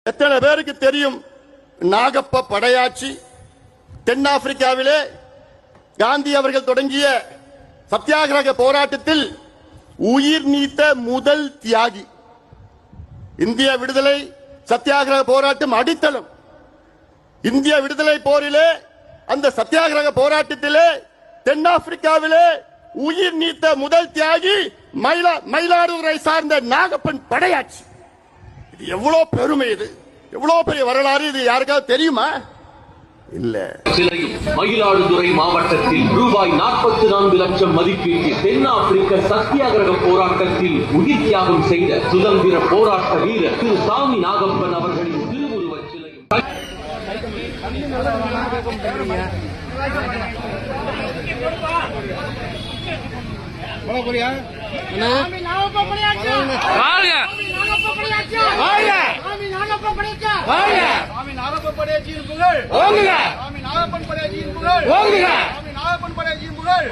எத்தனை பேருக்கு தெரியும் நாகப்ப படையாட்சி தென்னாப்பிரிக்காவிலே காந்தி அவர்கள் தொடங்கிய சத்தியாகிரக போராட்டத்தில் உயிர் நீத்த முதல் தியாகி. இந்திய விடுதலை சத்தியாகிரக போராட்டம் அடித்தளம். இந்திய விடுதலை போரிலே அந்த சத்தியாகிரக போராட்டத்திலே தென்னாப்பிரிக்காவிலே உயிர் நீத்த முதல் தியாகி மயிலாடுதுறை சார்ந்த நாகப்பன் படையாட்சி. இது எவ்வளவு பெருமை, இது எவ்வளவு பெரிய வரலாறு, இது யாருக்காவது தெரியுமா? இல்ல. மயிலாடுதுறை மாவட்டத்தில் ரூபாய் 44 லட்சம் மதிப்பீட்டில் தென்னாப்பிரிக்க சத்தியாகிரக போராட்டத்தில் உயிர் தியாகம் செய்த சுதந்திர போராட்ட வீரர் திரு சாமி நாகப்பன் அவர்களின் திருவுருவச் சிலை. நாகப்பன் படையாச்சியின் புகழ்.